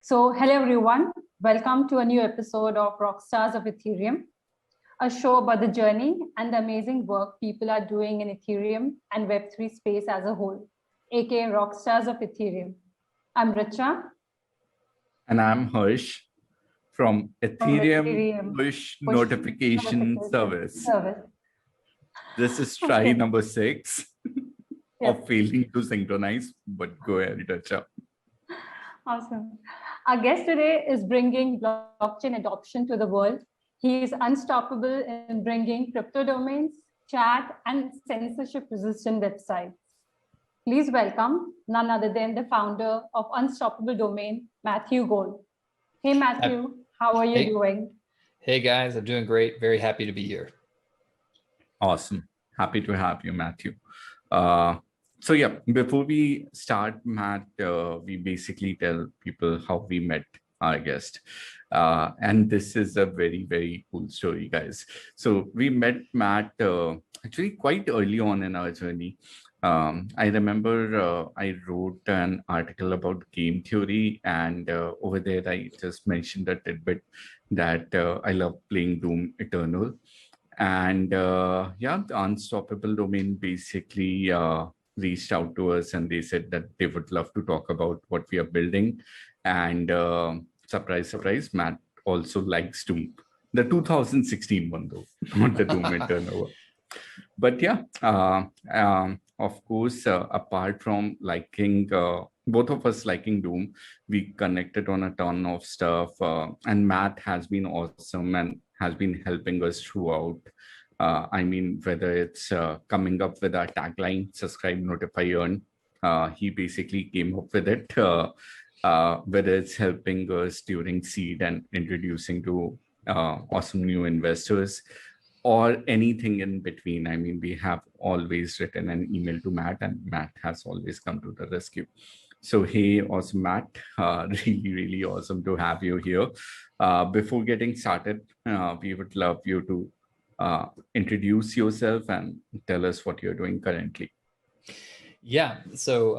Hello everyone, welcome to a new episode of Rockstars of Ethereum, a show about the journey and the amazing work people are doing in Ethereum and Web3 space as a whole, aka Rockstars of Ethereum. I'm Richa. And I'm Harsh from Ethereum Push Notification Service. This is try number 6 of failing to synchronize, but go ahead, Richa. Awesome. Our guest today is bringing blockchain adoption to the world. He is unstoppable in bringing crypto domains, chat, and censorship-resistant websites. Please welcome none other than the founder of Unstoppable Domain, Matthew Gould. Hey, Matthew, how are you doing? Hey, guys, I'm doing great. Very happy to be here. Awesome. Happy to have you, Matthew. So yeah, before we start, Matt, we basically tell people how we met our guest. And this is a very, very cool story, guys. So we met Matt actually quite early on in our journey. I remember I wrote an article about game theory, and over there I just mentioned a tidbit that I love playing Doom Eternal. And yeah, the Unstoppable Domain basically reached out to us and they said that they would love to talk about what we are building. And surprise, surprise, Matt also likes Doom. The 2016 one though, not the Doom Eternal. But yeah, of course, apart from liking, both of us liking Doom, we connected on a ton of stuff. And Matt has been awesome and has been helping us throughout. I mean, whether it's coming up with our tagline, subscribe, notify, earn, he basically came up with it. Whether it's helping us during seed and introducing to awesome new investors or anything in between. I mean, we have always written an email to Matt and Matt has always come to the rescue. So, hey, awesome, Matt. Really, really awesome to have you here. Before getting started, we would love you to introduce yourself and tell us what you're doing currently. Yeah, so,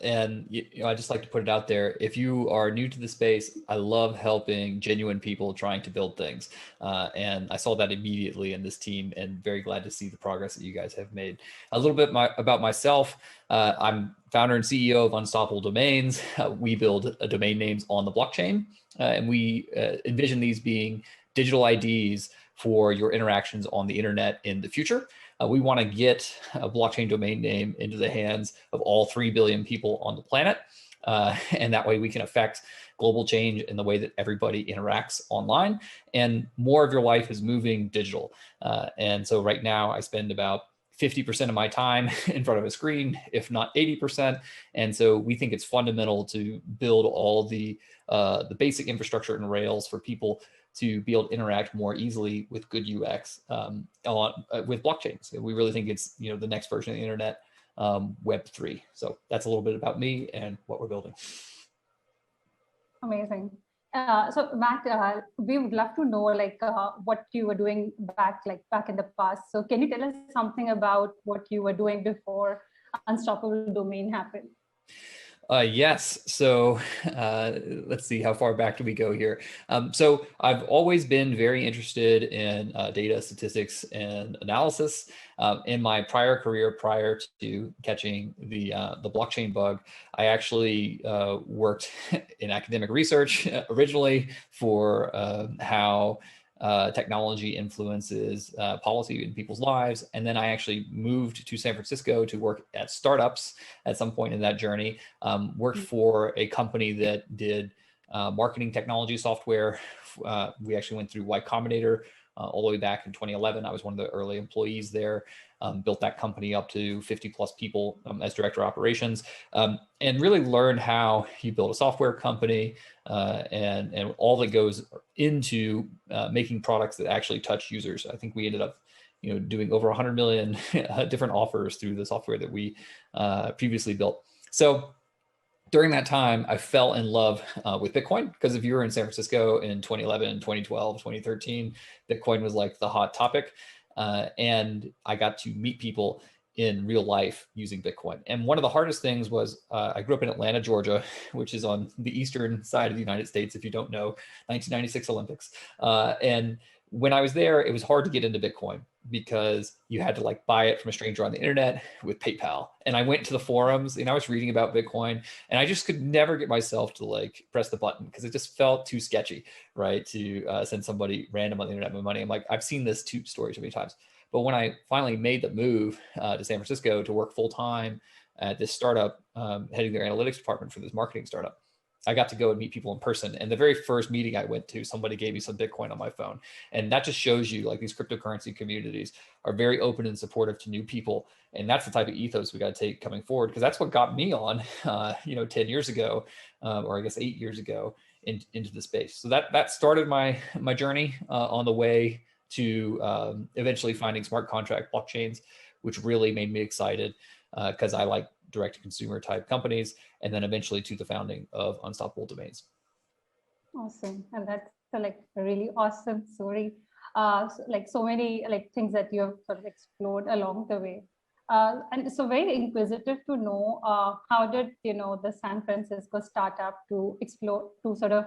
and I just like to put it out there. If you are new to the space, I love helping genuine people trying to build things. And I saw that immediately in this team and very glad to see the progress that you guys have made. A little bit about myself. I'm founder and CEO of Unstoppable Domains. We build domain names on the blockchain, and we envision these being digital IDs for your interactions on the internet in the future. We want to get a blockchain domain name into the hands of all 3 billion people on the planet. And that way we can affect global change in the way that everybody interacts online. And more of your life is moving digital. And so right now I spend about 50% of my time in front of a screen, if not 80%. And so we think it's fundamental to build all the basic infrastructure and rails for people to be able to interact more easily with good UX with blockchains. We really think it's the next version of the internet, Web3. So that's a little bit about me and what we're building. Amazing. So Matt, we would love to know what you were doing back in the past. So can you tell us something about what you were doing before Unstoppable Domain happened? Yes. So let's see, how far back do we go here? So I've always been very interested in data, statistics, and analysis. In my prior career, prior to catching the blockchain bug, I actually worked in academic research originally for how technology influences policy in people's lives. And then I actually moved to San Francisco to work at startups at some point in that journey, worked for a company that did marketing technology software. We actually went through Y Combinator all the way back in 2011. I was one of the early employees there, built that company up to 50 plus people as director of operations, and really learned how you build a software company and all that goes into making products that actually touch users. I think we ended up doing over 100 million different offers through the software that we previously built. So during that time, I fell in love with Bitcoin, because if you were in San Francisco in 2011, 2012, 2013, Bitcoin was like the hot topic. And I got to meet people in real life using Bitcoin. And one of the hardest things was I grew up in Atlanta, Georgia, which is on the eastern side of the United States, if you don't know, 1996 Olympics. And when I was there, it was hard to get into Bitcoin because you had to like buy it from a stranger on the internet with PayPal. And I went to the forums and I was reading about Bitcoin and I just could never get myself to like press the button because it just felt too sketchy, right? To send somebody random on the internet my money. I'm like, I've seen this story too many times. But when I finally made the move to San Francisco to work full time at this startup, heading their analytics department for this marketing startup, I got to go and meet people in person. And the very first meeting I went to, somebody gave me some Bitcoin on my phone. And that just shows you like these cryptocurrency communities are very open and supportive to new people. And that's the type of ethos we got to take coming forward, because that's what got me on, 10 years ago, or I guess 8 years ago into the space. So that started my journey on the way to eventually finding smart contract blockchains, which really made me excited because I like direct-to-consumer type companies, and then eventually to the founding of Unstoppable Domains. Awesome, and that's like a really awesome story. So many like things that you have sort of explored along the way, and so very inquisitive to know how did the San Francisco startup to explore to sort of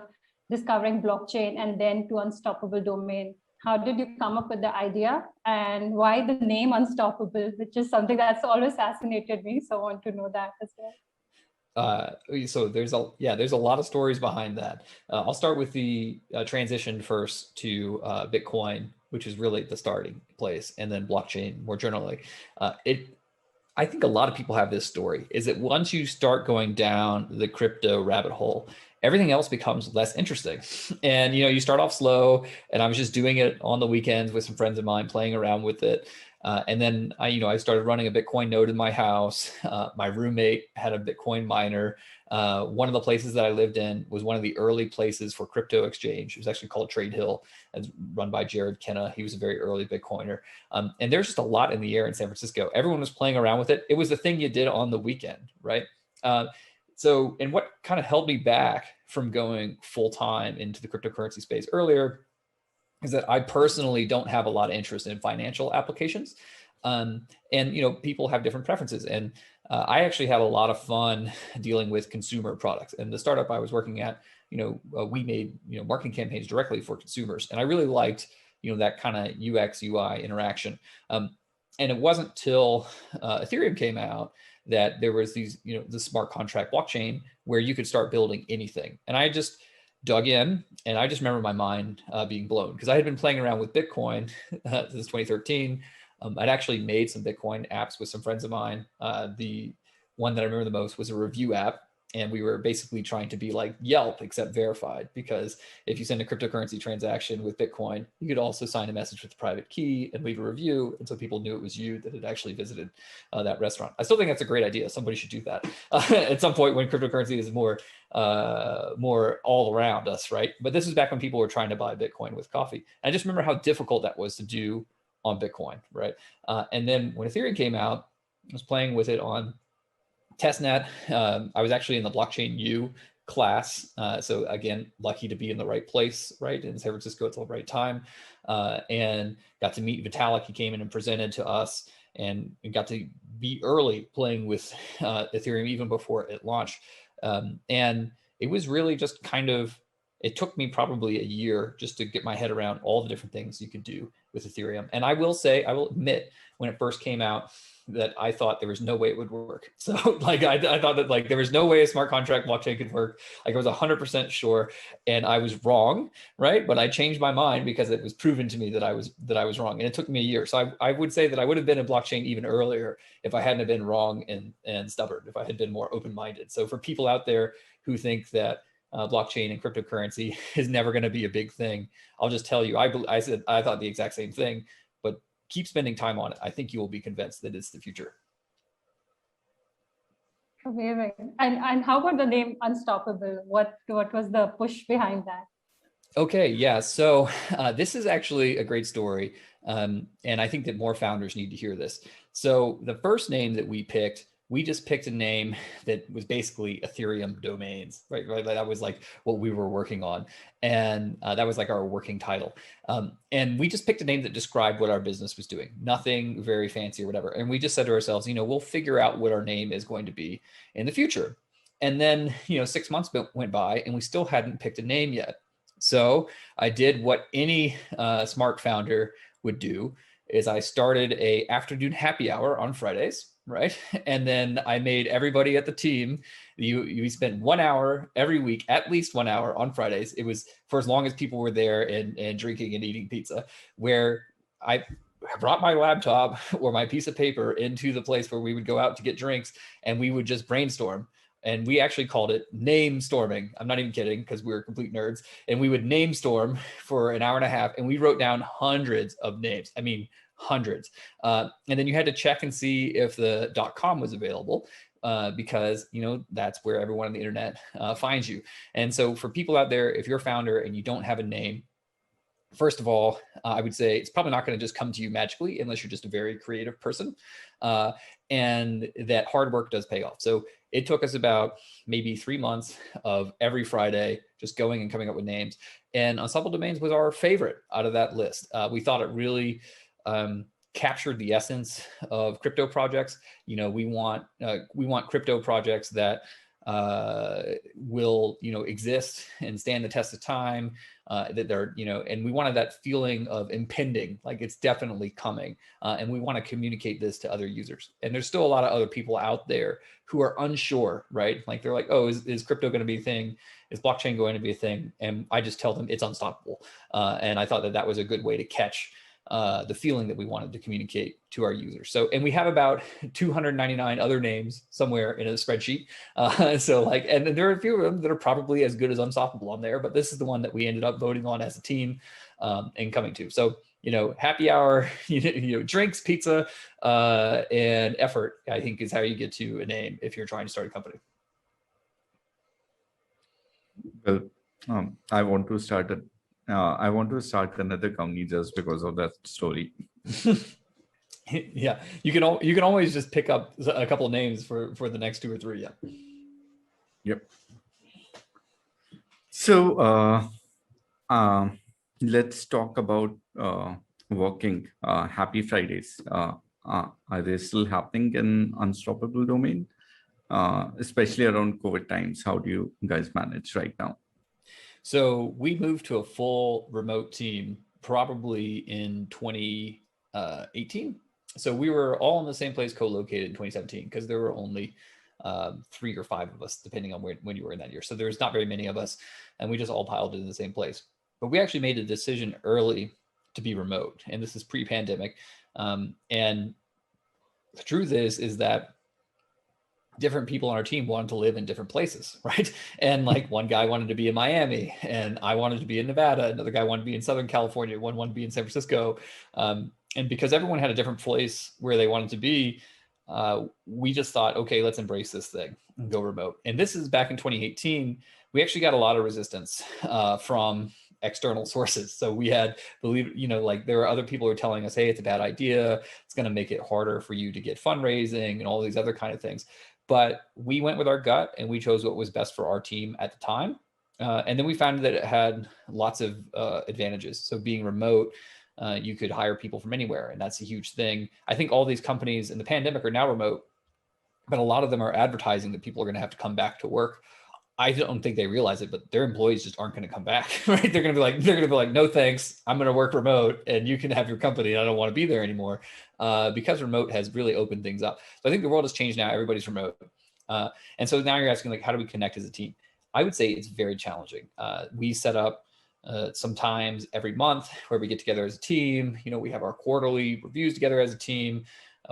discovering blockchain and then to Unstoppable Domain. How did you come up with the idea, and why the name Unstoppable, which is something that's always fascinated me. So I want to know that as well. So there's a lot of stories behind that. I'll start with the transition first to Bitcoin, which is really the starting place, and then blockchain more generally. I think a lot of people have this story, is that once you start going down the crypto rabbit hole, everything else becomes less interesting. And, you start off slow, and I was just doing it on the weekends with some friends of mine, playing around with it. And then I started running a Bitcoin node in my house. My roommate had a Bitcoin miner. One of the places that I lived in was one of the early places for crypto exchange. It was actually called Trade Hill. It's run by Jared Kenna. He was a very early Bitcoiner. And there's just a lot in the air in San Francisco. Everyone was playing around with it. It was the thing you did on the weekend, right? And what kind of held me back from going full time into the cryptocurrency space earlier is that I personally don't have a lot of interest in financial applications. And people have different preferences. And I actually had a lot of fun dealing with consumer products. And the startup I was working at, we made marketing campaigns directly for consumers. And I really liked that kind of UX UI interaction. And it wasn't till Ethereum came out that there was these, the smart contract blockchain where you could start building anything. And I just dug in, and I just remember my mind being blown, because I had been playing around with Bitcoin since 2013. I'd actually made some Bitcoin apps with some friends of mine. The one that I remember the most was a review app. And we were basically trying to be like Yelp, except verified, because if you send a cryptocurrency transaction with Bitcoin, you could also sign a message with a private key and leave a review. And so people knew it was you that had actually visited that restaurant. I still think that's a great idea. Somebody should do that at some point when cryptocurrency is more all around us, right? But this was back when people were trying to buy Bitcoin with coffee. I just remember how difficult that was to do on Bitcoin, right? And then when Ethereum came out, I was playing with it on testnet. I was actually in the blockchain U class. So again, lucky to be in the right place, right? In San Francisco at the right time. And got to meet Vitalik. He came in and presented to us, and got to be early playing with Ethereum even before it launched. And it was really just it took me probably a year just to get my head around all the different things you could do with Ethereum. And I will admit, when it first came out, that I thought there was no way it would work. So I thought that there was no way a smart contract blockchain could work. I was 100% sure, and I was wrong, right? But I changed my mind because it was proven to me that I was wrong, and it took me a year. So I would say that I would have been in blockchain even earlier if I hadn't been wrong and stubborn, if I had been more open-minded. So for people out there who think that blockchain and cryptocurrency is never going to be a big thing, I'll just tell you, I thought the exact same thing, but keep spending time on it. I think you will be convinced that it's the future. Amazing. And how about the name Unstoppable? What was the push behind that? Okay, yeah. So this is actually a great story. And I think that more founders need to hear this. So the first name that we picked we just picked a name that was basically Ethereum domains, right? That was like what we were working on. And that was like our working title. And we just picked a name that described what our business was doing, nothing very fancy or whatever. And we just said to ourselves, we'll figure out what our name is going to be in the future. And then, 6 months went by and we still hadn't picked a name yet. So I did what any smart founder would do, is I started a afternoon happy hour on Fridays, right? And then I made everybody at the team, you spent 1 hour every week, at least 1 hour on Fridays. It was for as long as people were there and drinking and eating pizza, where I brought my laptop or my piece of paper into the place where we would go out to get drinks and we would just brainstorm. And we actually called it name storming. I'm not even kidding, because we were complete nerds. And we would name storm for an hour and a half. And we wrote down hundreds of names. I mean, hundreds. And then you had to check and see if the .com was available, because, that's where everyone on the internet finds you. And so for people out there, if you're a founder and you don't have a name, first of all, I would say it's probably not going to just come to you magically unless you're just a very creative person. And that hard work does pay off. So it took us about maybe 3 months of every Friday just going and coming up with names. And Unstoppable Domains was our favorite out of that list. We thought it really captured the essence of crypto projects. We want crypto projects that will exist and stand the test of time, that they're and we wanted that feeling of impending, like it's definitely coming, and we want to communicate this to other users. And there's still a lot of other people out there who are unsure, right? Like they're like, oh, is crypto going to be a thing? Is blockchain going to be a thing? And I just tell them it's unstoppable. And I thought that was a good way to catch the feeling that we wanted to communicate to our users. So, and we have about 299 other names somewhere in a spreadsheet. And there are a few of them that are probably as good as Unstoppable on there, but this is the one that we ended up voting on as a team and coming to. So, happy hour, drinks, pizza, and effort, I think, is how you get to a name if you're trying to start a company. Well, I want to start another company just because of that story. Yeah, you can always just pick up a couple of names for the next 2 or 3. Yeah. Yep. So let's talk about working. Happy Fridays. Are they still happening in Unstoppable domain, especially around COVID times? How do you guys manage right now? So we moved to a full remote team probably in 2018. So we were all in the same place, co-located in 2017, because there were only 3 or 5 of us, depending on when you were in that year. So there's not very many of us, and we just all piled in the same place. But we actually made a decision early to be remote, and this is pre-pandemic. And the truth is that different people on our team wanted to live in different places, right? And like one guy wanted to be in Miami, and I wanted to be in Nevada. Another guy wanted to be in Southern California. One wanted to be in San Francisco. And because everyone had a different place where they wanted to be, we just thought, okay, let's embrace this thing and go remote. And this is back in 2018. We actually got a lot of resistance from external sources. So we had, there were other people who were telling us, hey, it's a bad idea. It's going to make it harder for you to get fundraising and all these other kind of things. But we went with our gut and we chose what was best for our team at the time. And then we found that it had lots of advantages. So being remote, you could hire people from anywhere, and that's a huge thing. I think all these companies in the pandemic are now remote, but a lot of them are advertising that people are going to have to come back to work. I don't think they realize it, but their employees just aren't going to come back, right? They're going to be like, no, thanks. I'm going to work remote and you can have your company. I don't want to be there anymore, because remote has really opened things up. So I think the world has changed now. Everybody's remote. And so now you're asking, like, how do we connect as a team? I would say it's very challenging. We set up sometimes every month where we get together as a team. We have our quarterly reviews together as a team.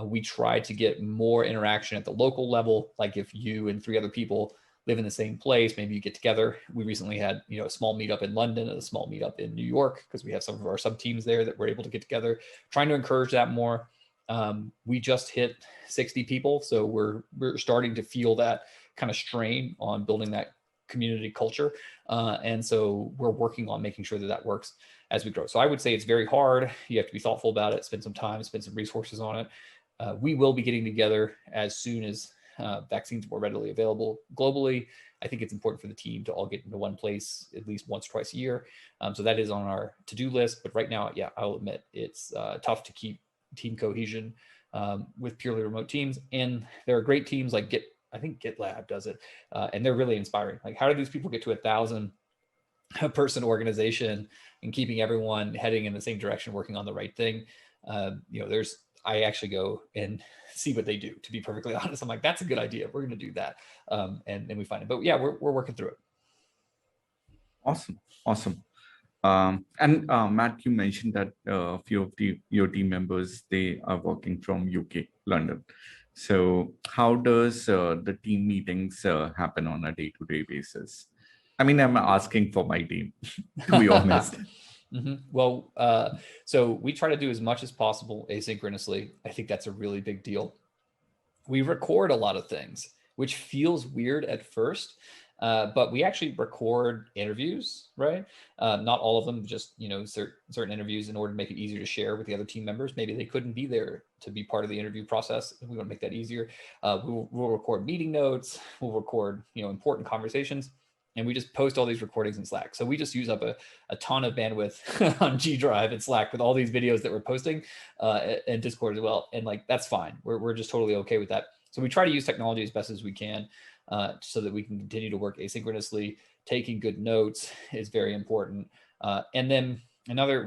We try to get more interaction at the local level. Like if you and 3 other people live in the same place, maybe you get together. We recently had, a small meetup in London and a small meetup in New York, because we have some of our sub teams there that we're able to get together, trying to encourage that more. We just hit 60 people. So we're starting to feel that kind of strain on building that community culture. And so we're working on making sure that that works as we grow. So I would say it's very hard. You have to be thoughtful about it, spend some time, spend some resources on it. We will be getting together as soon as vaccines more readily available globally, I think it's important for the team to all get into one place at least once or twice a year. So that is on our to-do list. But right now, yeah, I'll admit it's tough to keep team cohesion with purely remote teams. And there are great teams like I think GitLab does it, and they're really inspiring. Like, how do these people get to 1,000-person organization and keeping everyone heading in the same direction, working on the right thing? I actually go and see what they do, to be perfectly honest. I'm like, that's a good idea. We're going to do that. And we find it. But yeah, we're working through it. Awesome. Matt, you mentioned that a few of your team members, they are working from UK, London. So how does the team meetings happen on a day-to-day basis? I mean, I'm asking for my team, to be honest. Mm-hmm. Well, so we try to do as much as possible asynchronously. I think that's a really big deal. We record a lot of things, which feels weird at first, but we actually record interviews, right? Not all of them, just certain interviews in order to make it easier to share with the other team members. Maybe they couldn't be there to be part of the interview process. We want to make that easier. We'll record meeting notes. We'll record important conversations. And we just post all these recordings in Slack. So we just use up a ton of bandwidth on G Drive and Slack with all these videos that we're posting, and Discord as well. And like, that's fine. We're just totally okay with that. So we try to use technology as best as we can so that we can continue to work asynchronously. Taking good notes is very important. And then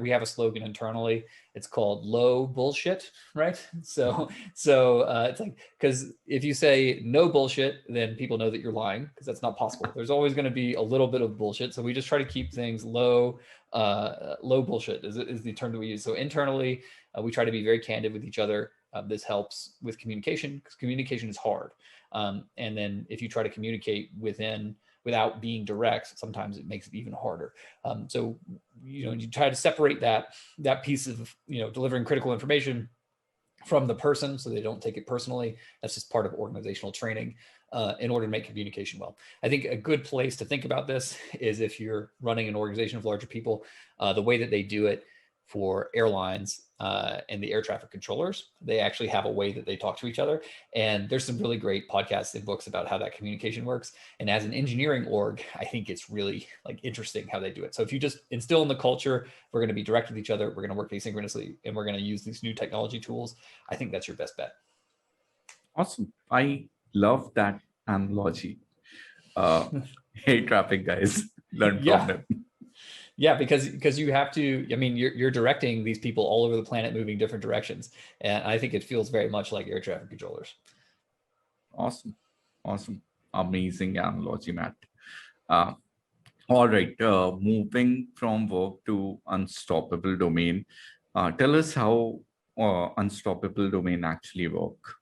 we have a slogan internally. It's called low bullshit, right? So it's like, because if you say no bullshit, then people know that you're lying, because that's not possible. There's always going to be a little bit of bullshit. So we just try to keep things low bullshit is the term that we use. So internally, we try to be very candid with each other. This helps with communication, because communication is hard. And then if you try to communicate without being direct, sometimes it makes it even harder. So you try to separate that piece of delivering critical information from the person, so they don't take it personally. That's just part of organizational training in order to make communication well. I think a good place to think about this is if you're running an organization of larger people, the way that they do it for airlines and the air traffic controllers, they actually have a way that they talk to each other. And there's some really great podcasts and books about how that communication works. And as an engineering org, I think it's really interesting how they do it. So if you just instill in the culture, we're going to be direct with each other, we're going to work asynchronously, and we're going to use these new technology tools, I think that's your best bet. Awesome. I love that analogy. Hey, traffic guys, learn from them. Yeah, because you have to, you're directing these people all over the planet moving different directions. And I think it feels very much like air traffic controllers. Awesome. Amazing analogy, Matt. All right, moving from work to unstoppable domain. Tell us how unstoppable domain actually work.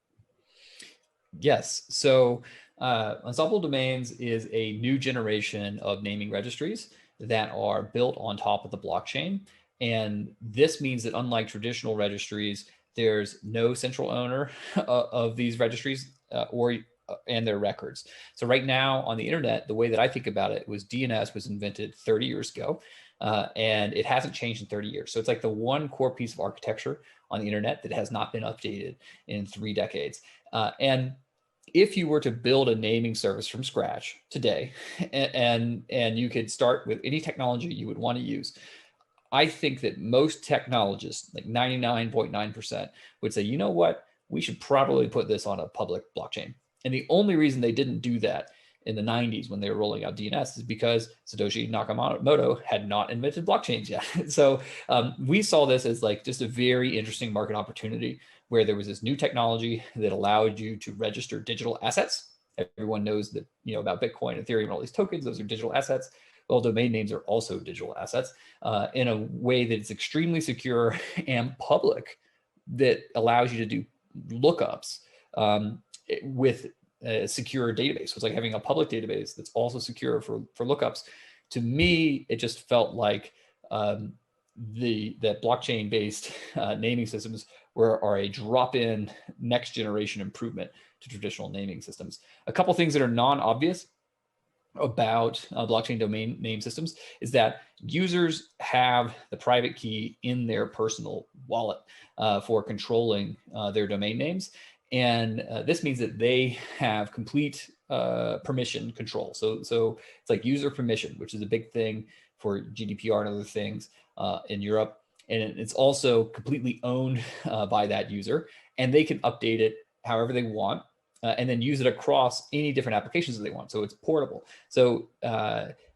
Yes, so unstoppable domains is a new generation of naming registries that are built on top of the blockchain. And this means that unlike traditional registries, there's no central owner of these registries and their records. So right now on the internet, the way that I think about it was DNS was invented 30 years ago, and it hasn't changed in 30 years. So it's like the one core piece of architecture on the internet that has not been updated in 3 decades. And if you were to build a naming service from scratch today, and you could start with any technology you would want to use, I think that most technologists, like 99.9%, would say, you know what, we should probably put this on a public blockchain. And the only reason they didn't do that in the 90s when they were rolling out DNS is because Satoshi Nakamoto had not invented blockchains yet. So we saw this as just a very interesting market opportunity, where there was this new technology that allowed you to register digital assets. Everyone knows that, about Bitcoin, Ethereum, and all these tokens, those are digital assets. Well, domain names are also digital assets in a way that is extremely secure and public, that allows you to do lookups with a secure database. So it's like having a public database that's also secure for lookups. To me, it just felt like that blockchain-based naming systems are a drop-in next generation improvement to traditional naming systems. A couple things that are non-obvious about blockchain domain name systems is that users have the private key in their personal wallet for controlling their domain names. And this means that they have complete permission control. So it's like user permission, which is a big thing for GDPR and other things in Europe. And it's also completely owned by that user, and they can update it however they want, and then use it across any different applications that they want. So it's portable. So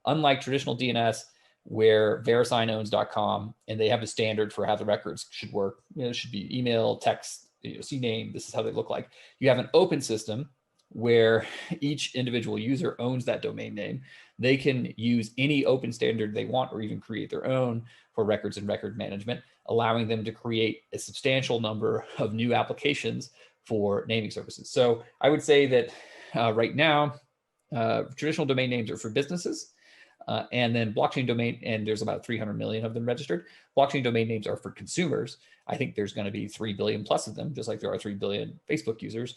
unlike traditional DNS, where VeriSign owns .com, and they have a standard for how the records should work, it should be email, text, CNAME, this is how they look like. You have an open system where each individual user owns that domain name. They can use any open standard they want, or even create their own for records and record management, allowing them to create a substantial number of new applications for naming services. So I would say that right now, traditional domain names are for businesses, and then blockchain domain, and there's about 300 million of them registered. Blockchain domain names are for consumers. I think there's going to be 3 billion plus of them, just like there are 3 billion Facebook users.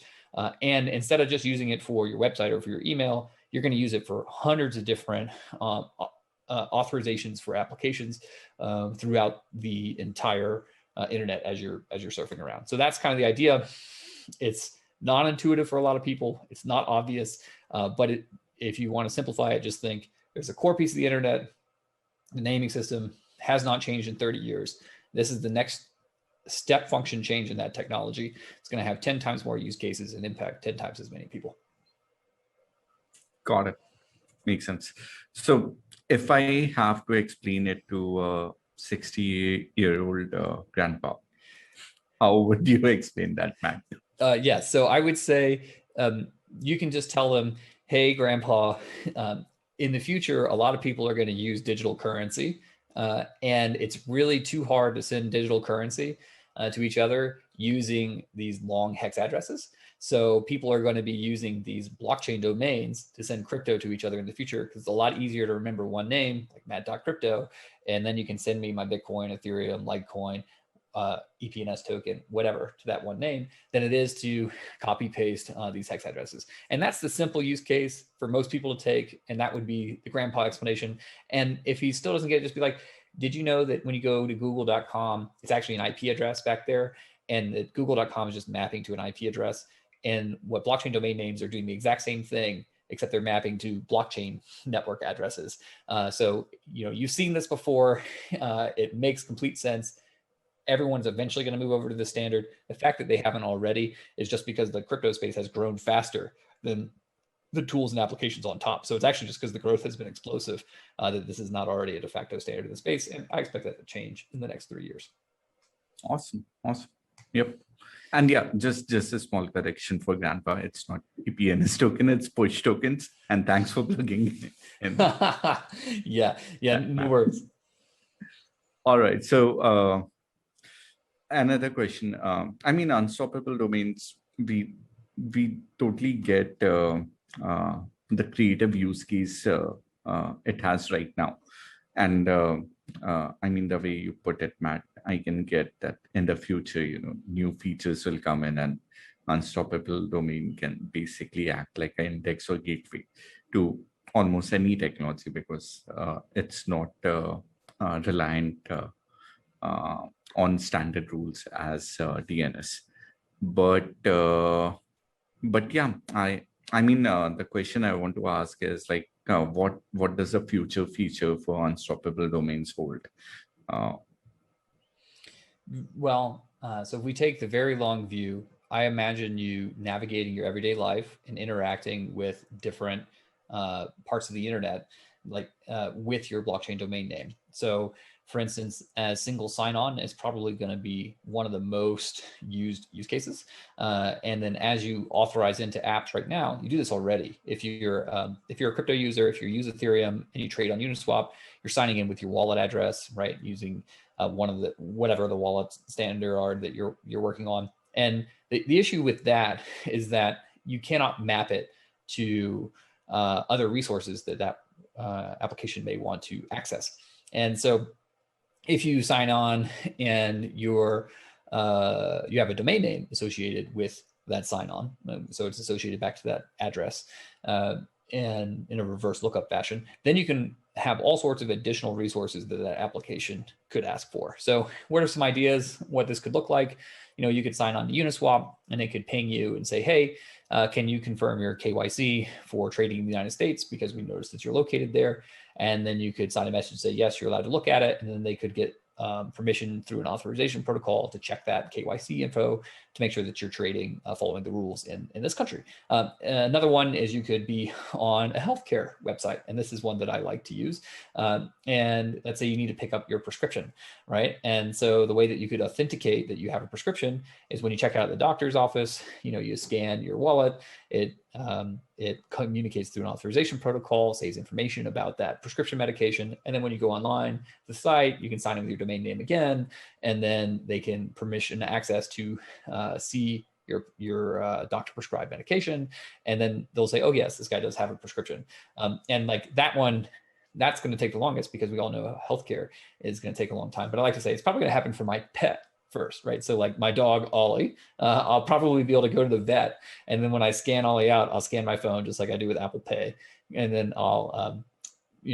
And instead of just using it for your website or for your email, you're going to use it for hundreds of different authorizations for applications throughout the entire internet as you're surfing around. So that's kind of the idea. It's non-intuitive for a lot of people. It's not obvious, but if you want to simplify it, just think there's a core piece of the internet. The naming system has not changed in 30 years. This is the next step function change in that technology. It's going to have 10 times more use cases and impact 10 times as many people. Got it. Makes sense. So if I have to explain it to a 60-year-old grandpa, how would you explain that, Matt? Yeah, so I would say you can just tell them, hey, grandpa, in the future, a lot of people are going to use digital currency, and it's really too hard to send digital currency to each other using these long hex addresses. So people are going to be using these blockchain domains to send crypto to each other in the future, because it's a lot easier to remember one name, like matt.crypto, and then you can send me my Bitcoin, Ethereum, Litecoin, EPNS token, whatever, to that one name, than it is to copy paste these hex addresses. And that's the simple use case for most people to take. And that would be the grandpa explanation. And if he still doesn't get it, just be like, did you know that when you go to google.com, it's actually an IP address back there, and that google.com is just mapping to an IP address. And what blockchain domain names are doing the exact same thing, except they're mapping to blockchain network addresses. So, you've seen this before. It makes complete sense. Everyone's eventually going to move over to the standard. The fact that they haven't already is just because the crypto space has grown faster than the tools and applications on top. So it's actually just because the growth has been explosive that this is not already a de facto standard in the space. And I expect that to change in the next 3 years. Awesome. Yep. And yeah, just a small correction for grandpa. It's not EPNS token, it's push tokens. And thanks for plugging in. Yeah, no worries. All right. So another question. Unstoppable domains, we totally get the creative use case it has right now. And the way you put it, Matt, I can get that in the future, new features will come in, and unstoppable domain can basically act like an index or gateway to almost any technology, because it's not reliant on standard rules as DNS. But yeah, the question I want to ask is like, what does the future feature for unstoppable domains hold? So if we take the very long view, I imagine you navigating your everyday life and interacting with different parts of the internet, like with your blockchain domain name. So for instance, as single sign-on is probably going to be one of the most used use cases. And then as you authorize into apps right now, you do this already. If you're a crypto user, if you use Ethereum and you trade on Uniswap, you're signing in with your wallet address, right? Using one of whatever the wallet standard are that you're working on. And the issue with that is that you cannot map it to other resources that application may want to access. And so if you sign on and you have a domain name associated with that sign on, so it's associated back to that address, and in a reverse lookup fashion, then you can have all sorts of additional resources that that application could ask for. So what are some ideas what this could look like? You could sign on to Uniswap and it could ping you and say, hey, can you confirm your KYC for trading in the United States? Because we noticed that you're located there. And then you could sign a message and say, yes, you're allowed to look at it. And then they could get permission through an authorization protocol to check that KYC info to make sure that you're trading following the rules in this country. Another one is you could be on a healthcare website. And this is one that I like to use. And let's say you need to pick up your prescription, right? And so the way that you could authenticate that you have a prescription is when you check out the doctor's office, you scan your wallet, it communicates through an authorization protocol, saves information about that prescription medication. And then when you go online, the site, you can sign in with your domain name again, and then they can permission access to see your doctor prescribed medication. And then they'll say, oh yes, this guy does have a prescription. And like that one, that's going to take the longest because we all know healthcare is going to take a long time. But I like to say it's probably going to happen for my pet first, right? So like my dog, Ollie, I'll probably be able to go to the vet. And then when I scan Ollie out, I'll scan my phone just like I do with Apple Pay. And then I'll,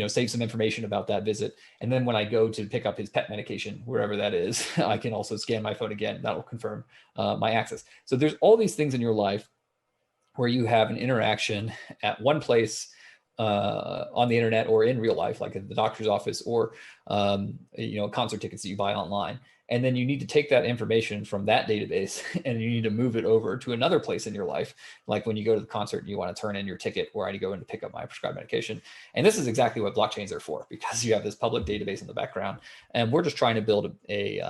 save some information about that visit. And then when I go to pick up his pet medication, wherever that is, I can also scan my phone again. That will confirm my access. So there's all these things in your life where you have an interaction at one place on the internet or in real life, like at the doctor's office or, concert tickets that you buy online. And then you need to take that information from that database and you need to move it over to another place in your life. Like when you go to the concert and you want to turn in your ticket or I need to go in to pick up my prescribed medication. And this is exactly what blockchains are for, because you have this public database in the background. And we're just trying to build a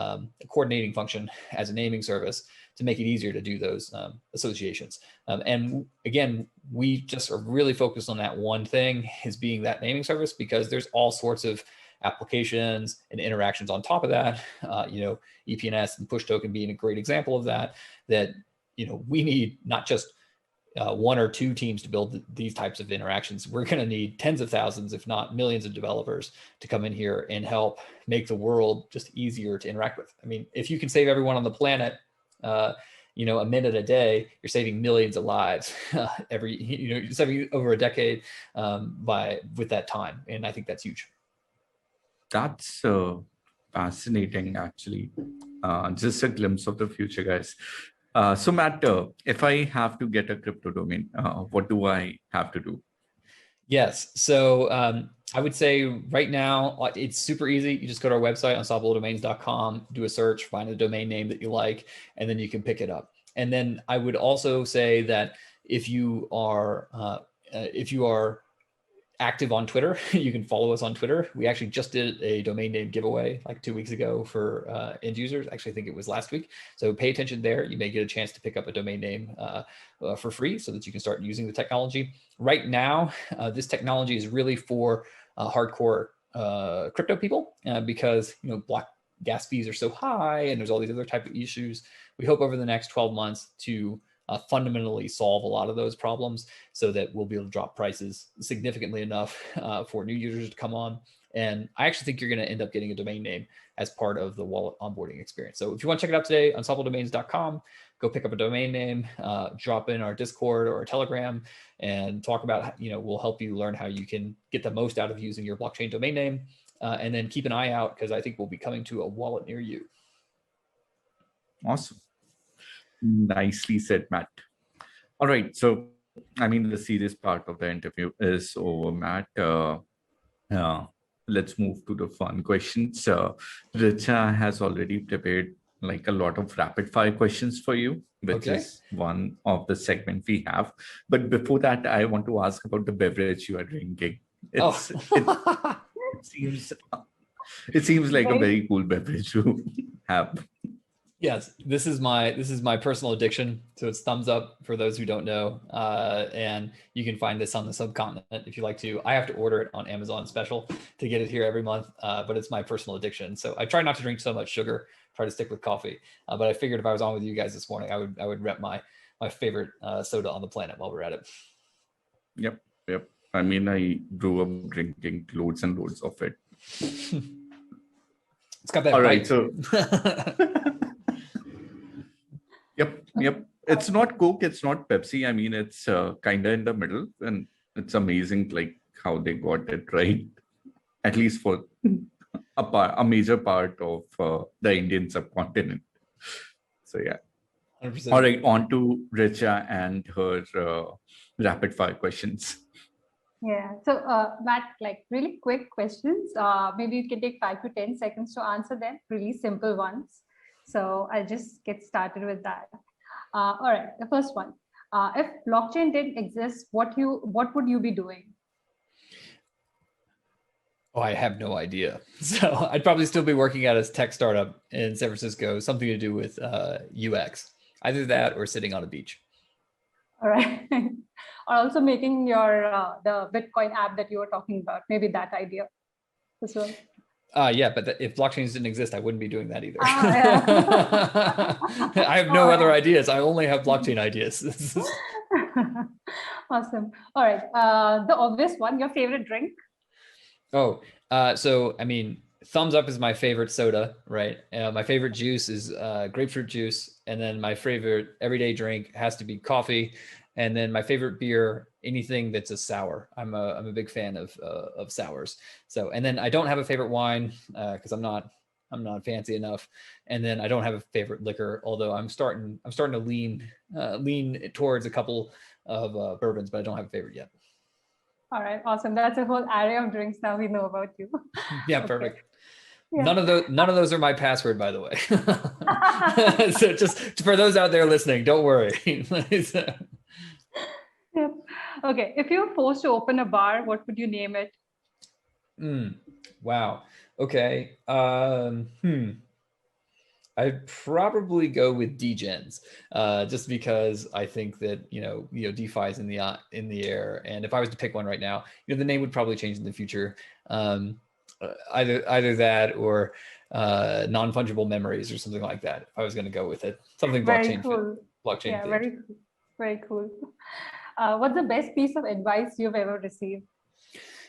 coordinating function as a naming service to make it easier to do those associations. And again, we just are really focused on that one thing, is being that naming service, because there's all sorts of applications and interactions on top of that, EPNS and push token being a great example of that, we need not just one or two teams to build these types of interactions. We're going to need tens of thousands, if not millions of developers to come in here and help make the world just easier to interact with. I mean, if you can save everyone on the planet, a minute a day, you're saving millions of lives you're saving over a decade with that time. And I think that's huge. That's fascinating, actually. Just a glimpse of the future, guys. So Matt, if I have to get a crypto domain, what do I have to do? Yes. So I would say right now, it's super easy. You just go to our website, unstoppabledomains.com, do a search, find a domain name that you like, and then you can pick it up. And then I would also say that if you are active on Twitter, you can follow us on Twitter. We actually just did a domain name giveaway like 2 weeks ago for end users. Actually, I think it was last week. So pay attention there. You may get a chance to pick up a domain name for free so that you can start using the technology. Right now, this technology is really for hardcore crypto people because block gas fees are so high and there's all these other type of issues. We hope over the next 12 months to fundamentally solve a lot of those problems so that we'll be able to drop prices significantly enough for new users to come on. And I actually think you're going to end up getting a domain name as part of the wallet onboarding experience. So if you want to check it out today, unstoppabledomains.com, go pick up a domain name, drop in our Discord or our Telegram and talk about, we'll help you learn how you can get the most out of using your blockchain domain name. And then keep an eye out because I think we'll be coming to a wallet near you. Awesome. Nicely said, Matt. All right. So, the serious part of the interview is over, Matt. Let's move to the fun questions. Richa has already prepared like a lot of rapid fire questions for you, which is one of the segment we have. But before that, I want to ask about the beverage you are drinking. It seems like a very cool beverage to have. Yes, this is my personal addiction. So it's Thumbs Up for those who don't know. And you can find this on the subcontinent if you like to. I have to order it on Amazon special to get it here every month, but it's my personal addiction. So I try not to drink so much sugar, try to stick with coffee. But I figured if I was on with you guys this morning, I would rep my favorite soda on the planet while we're at it. Yep. I grew up drinking loads and loads of it. It's got that. All right, so Yep. It's not Coke, it's not Pepsi. It's kind of in the middle, and it's amazing like how they got it right, at least for a major part of the Indian subcontinent. So yeah. 100%. All right, on to Richa and her rapid fire questions. Yeah. So Matt, like really quick questions. Maybe you can take 5 to 10 seconds to answer them. Really simple ones. So I'll just get started with that. All right. The first one. If blockchain didn't exist, what would you be doing? Oh, I have no idea. So I'd probably still be working at a tech startup in San Francisco, something to do with UX, either that or sitting on a beach. All right. Or also making your the Bitcoin app that you were talking about. Maybe that idea as well. Yeah, but if blockchains didn't exist, I wouldn't be doing that either. Yeah. I have no other ideas. I only have blockchain ideas. Awesome. All right. The obvious one, your favorite drink? Oh, so I mean, thumbs up is my favorite soda, right? My favorite juice is grapefruit juice, and then my favorite everyday drink has to be coffee, and then my favorite beer, anything that's a sour. I'm a big fan of sours. So, and then I don't have a favorite wine because I'm not fancy enough, and then I don't have a favorite liquor. Although I'm starting to lean towards a couple of bourbons, but I don't have a favorite yet. All right, awesome. That's a whole array of drinks now we know about you. Yeah, perfect. Yeah. None of those are my password, by the way. So just for those out there listening, don't worry. Yep. Okay, if you were forced to open a bar, what would you name it? Wow. Okay. I'd probably go with Degens, just because I think that DeFi is in the air, and if I was to pick one right now, the name would probably change in the future. Either that or non-fungible memories or something like that. If I was going to go with it, something blockchain. Cool. Blockchain. Yeah, very cool. What's the best piece of advice you've ever received?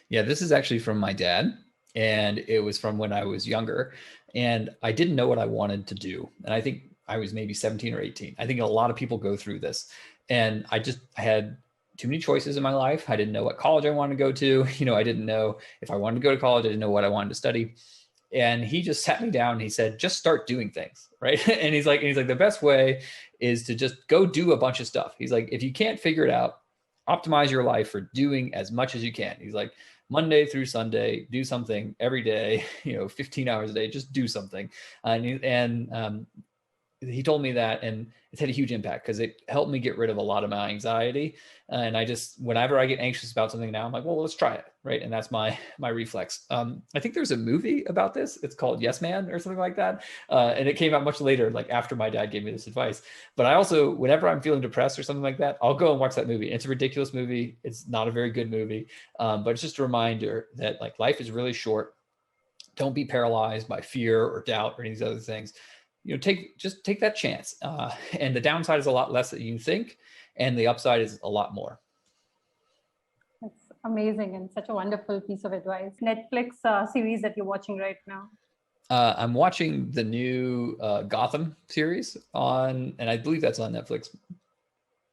Yeah, this is actually from my dad, and it was from when I was younger. And I didn't know what I wanted to do. And I think I was maybe 17 or 18. I think a lot of people go through this. And I had too many choices in my life. I didn't know what college I wanted to go to. I didn't know if I wanted to go to college. I didn't know what I wanted to study. And he just sat me down and he said, just start doing things, right? And he's like, the best way is to just go do a bunch of stuff. He's like, if you can't figure it out, optimize your life for doing as much as you can. He's like, Monday through Sunday, do something every day, 15 hours a day, just do something. And he told me that, and it's had a huge impact because it helped me get rid of a lot of my anxiety. And whenever I get anxious about something now, I'm like, well, let's try it. Right. And that's my reflex. I think there's a movie about this. It's called Yes Man or something like that. And it came out much later, like after my dad gave me this advice. But I also, whenever I'm feeling depressed or something like that, I'll go and watch that movie. It's a ridiculous movie. It's not a very good movie. But it's just a reminder that like life is really short. Don't be paralyzed by fear or doubt or any of these other things. Just take that chance. And the downside is a lot less than you think, and the upside is a lot more. That's amazing and such a wonderful piece of advice. Netflix series that you're watching right now? I'm watching the new Gotham series and I believe that's on Netflix.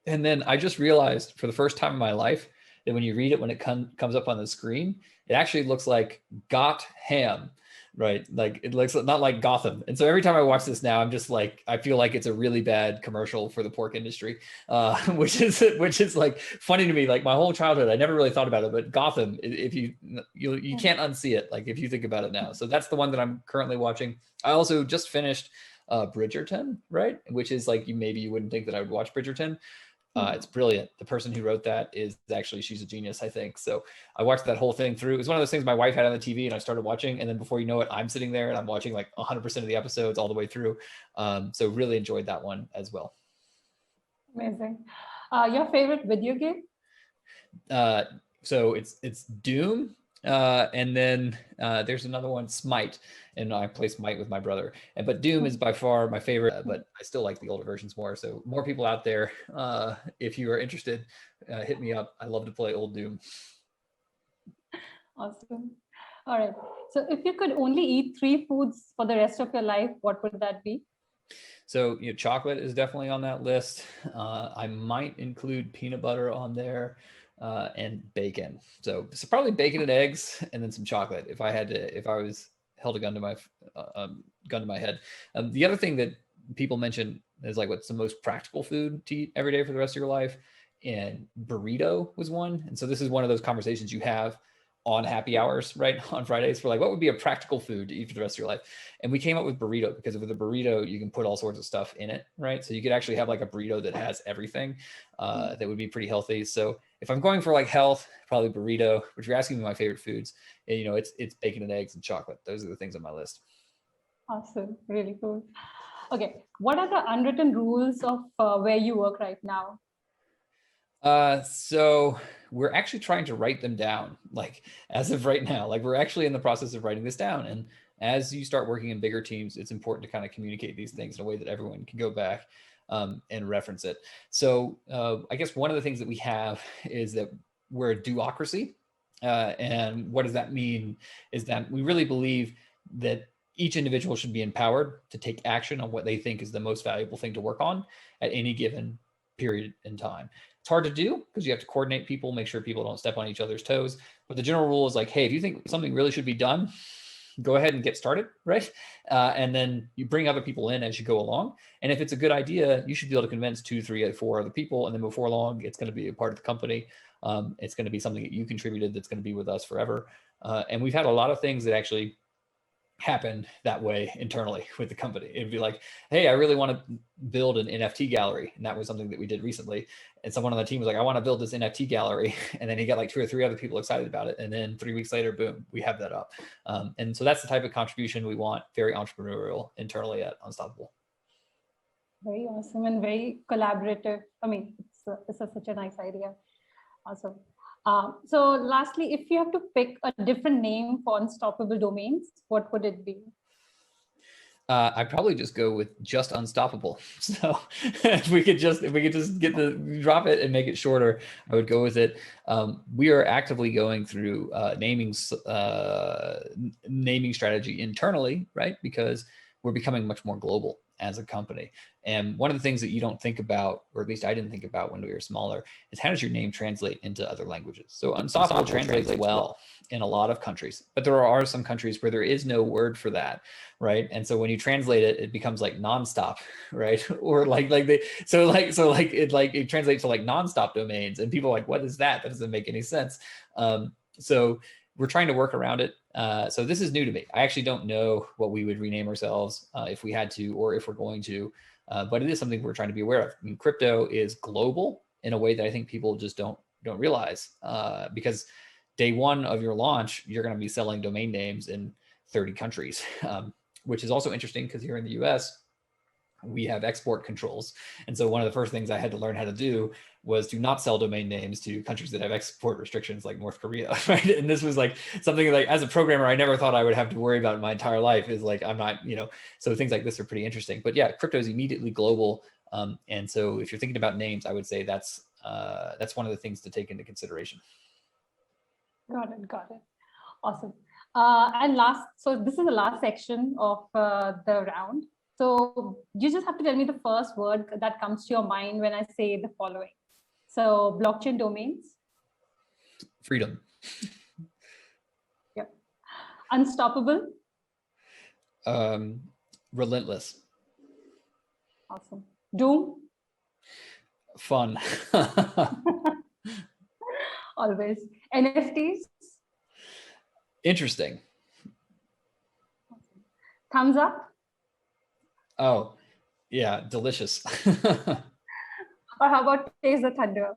And then I just realized for the first time in my life that when you read it, when it comes up on the screen, it actually looks like Got Ham. Right. Like it looks not like Gotham. And so every time I watch this now, I'm just like, I feel like it's a really bad commercial for the pork industry, which is like funny to me. Like my whole childhood, I never really thought about it, but Gotham, if you can't unsee it, like if you think about it now. So that's the one that I'm currently watching. I also just finished Bridgerton, right? Which is like, maybe you wouldn't think that I would watch Bridgerton. It's brilliant. The person who wrote that she's a genius, I think. So I watched that whole thing through. It was one of those things my wife had on the TV and I started watching. And then before you know it, I'm sitting there and I'm watching like 100% of the episodes all the way through. So really enjoyed that one as well. Amazing. Your favorite video game? So it's Doom. And then there's another one, Smite, and I play Smite with my brother. But Doom is by far my favorite, but I still like the older versions more. So more people out there, if you are interested, hit me up. I love to play old Doom. Awesome. All right. So if you could only eat 3 foods for the rest of your life, what would that be? So chocolate is definitely on that list. I might include peanut butter on there. and bacon. So probably bacon and eggs, and then some chocolate. If I was held a gun to my head. The other thing that people mention is like, what's the most practical food to eat every day for the rest of your life? And burrito was one. And so this is one of those conversations you have on happy hours, right? On Fridays, for like, what would be a practical food to eat for the rest of your life? And we came up with burrito because with a burrito, you can put all sorts of stuff in it, right? So you could actually have like a burrito that has everything that would be pretty healthy. So if I'm going for like health, probably burrito. But if you're asking me my favorite foods, and, it's bacon and eggs and chocolate. Those are the things on my list. Awesome. Really cool. Okay. What are the unwritten rules of where you work right now? So we're actually trying to write them down, like as of right now, like we're actually in the process of writing this down. And as you start working in bigger teams, it's important to kind of communicate these things in a way that everyone can go back and reference it. So I guess one of the things that we have is that we're a duocracy. And what does that mean? Is that we really believe that each individual should be empowered to take action on what they think is the most valuable thing to work on at any given period in time. It's hard to do because you have to coordinate people, make sure people don't step on each other's toes. But the general rule is like, hey, if you think something really should be done, go ahead and get started, right? And then you bring other people in as you go along. And if it's a good idea, you should be able to convince 2, 3, 4 other people. And then before long, it's going to be a part of the company. It's going to be something that you contributed that's going to be with us forever. And we've had a lot of things that actually happen that way internally with the company. It'd be like, hey, I really want to build an NFT gallery. And that was something that we did recently. And someone on the team was like, I want to build this NFT gallery. And then he got like 2 or 3 other people excited about it. And then 3 weeks later, boom, we have that up. And so that's the type of contribution we want, very entrepreneurial internally at Unstoppable. Very awesome and very collaborative. I mean, it's such a nice idea. Awesome. So lastly, if you have to pick a different name for Unstoppable domains, what would it be? I'd probably just go with just Unstoppable. So if we could just drop it and make it shorter, I would go with it. We are actively going through naming strategy internally, right? Because we're becoming much more global as a company. And one of the things that you don't think about, or at least I didn't think about when we were smaller, is how does your name translate into other languages? So Unstoppable translates well in a lot of countries, but there are some countries where there is no word for that, right? And so when you translate it, it becomes like nonstop, right? Or it translates to like nonstop domains, and people are like, what is that? That doesn't make any sense. So we're trying to work around it. So this is new to me. I actually don't know what we would rename ourselves if we had to, or if we're going to, but it is something we're trying to be aware of. I mean, crypto is global in a way that I think people just don't realize, because day one of your launch, you're going to be selling domain names in 30 countries, which is also interesting because here in the US, we have export controls. And so one of the first things I had to learn how to do was to not sell domain names to countries that have export restrictions like North Korea, right? And this was like something like, as a programmer, I never thought I would have to worry about in my entire life, is like, I'm not, so things like this are pretty interesting. But yeah, crypto is immediately global. And so if you're thinking about names, I would say that's one of the things to take into consideration. Got it. Awesome. So this is the last section of the round. So you just have to tell me the first word that comes to your mind when I say the following. So blockchain domains. Freedom. Yep. Unstoppable. Relentless. Awesome. Doom. Fun. Always. NFTs. Interesting. Thumbs up. Oh, yeah, delicious. Or how about Taste the Thunder?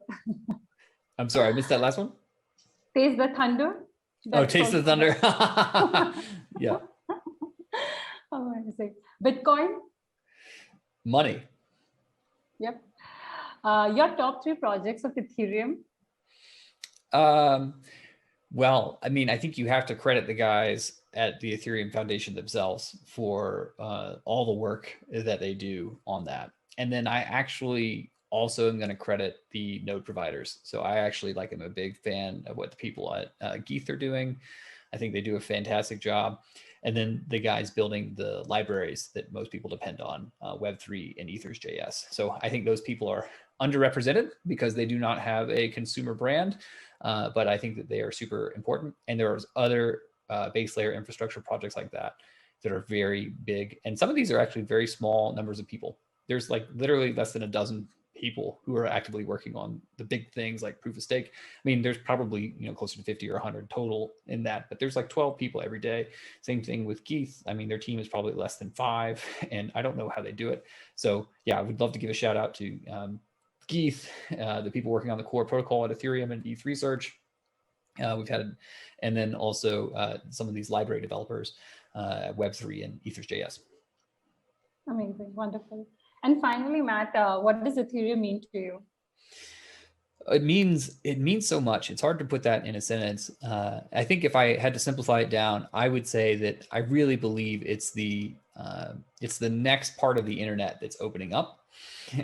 I'm sorry, I missed that last one. Taste the Thunder. Taste the Thunder. Yeah. Amazing. Bitcoin. Money. Yep. Your top 3 projects of Ethereum. Well, I mean, I think you have to credit the guys at the Ethereum Foundation themselves for all the work that they do on that. And then I actually also am going to credit the node providers. So I actually am a big fan of what the people at Geeth are doing. I think they do a fantastic job. And then the guys building the libraries that most people depend on, Web3 and Ethers.js. So I think those people are underrepresented because they do not have a consumer brand. But I think that they are super important. And there are other base layer infrastructure projects like that that are very big. And some of these are actually very small numbers of people. There's like literally less than a dozen people who are actively working on the big things like proof of stake. I mean, there's probably, closer to 50 or 100 total in that, but there's like 12 people every day. Same thing with Keith. I mean, their team is probably less than 5, and I don't know how they do it. So yeah, I would love to give a shout out to Keith, the people working on the core protocol at Ethereum and ETH Research. We've had, and then also some of these library developers, Web3 and Ethers.js. Amazing, wonderful. And finally, Matt, what does Ethereum mean to you? It means so much. It's hard to put that in a sentence. I think if I had to simplify it down, I would say that I really believe it's the next part of the internet that's opening up,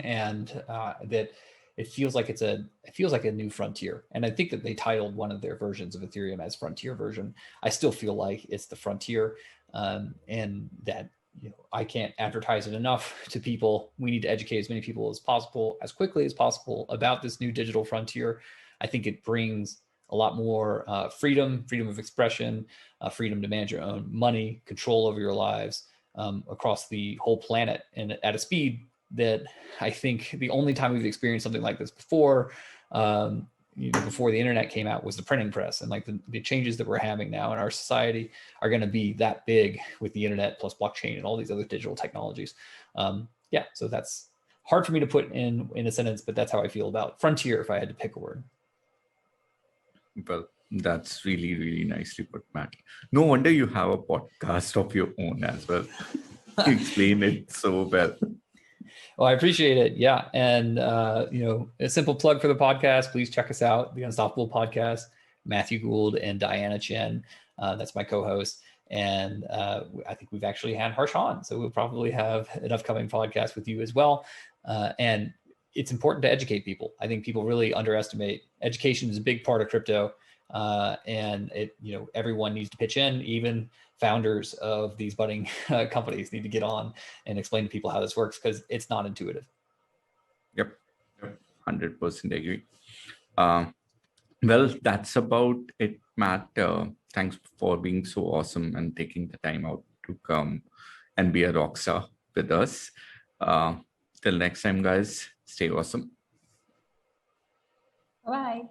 and that it feels like a new frontier. And I think that they titled one of their versions of Ethereum as Frontier version. I still feel like it's the frontier, and that I can't advertise it enough to people. We need to educate as many people as possible, as quickly as possible, about this new digital frontier. I think it brings a lot more freedom of expression, freedom to manage your own money, control over your lives across the whole planet, and at a speed that I think the only time we've experienced something like this before, before the internet came out, was the printing press. And like the changes that we're having now in our society are going to be that big with the internet plus blockchain and all these other digital technologies. Yeah, so that's hard for me to put in a sentence, but that's how I feel about frontier if I had to pick a word. Well, that's really, really nicely put, Matt. No wonder you have a podcast of your own as well. You explain it so well. Well, I appreciate it. Yeah. And, a simple plug for the podcast, please check us out, the Unstoppable Podcast, Matthew Gould and Diana Chen. That's my co-host. And I think we've actually had Harsh on, so we'll probably have an upcoming podcast with you as well. And it's important to educate people. I think people really underestimate education is a big part of crypto. And everyone needs to pitch in. Even founders of these budding companies need to get on and explain to people how this works, because it's not intuitive. Yep. 100% agree. Well, that's about it, Matt. Thanks for being so awesome and taking the time out to come and be a rock star with us. Till next time, guys, stay awesome. Bye.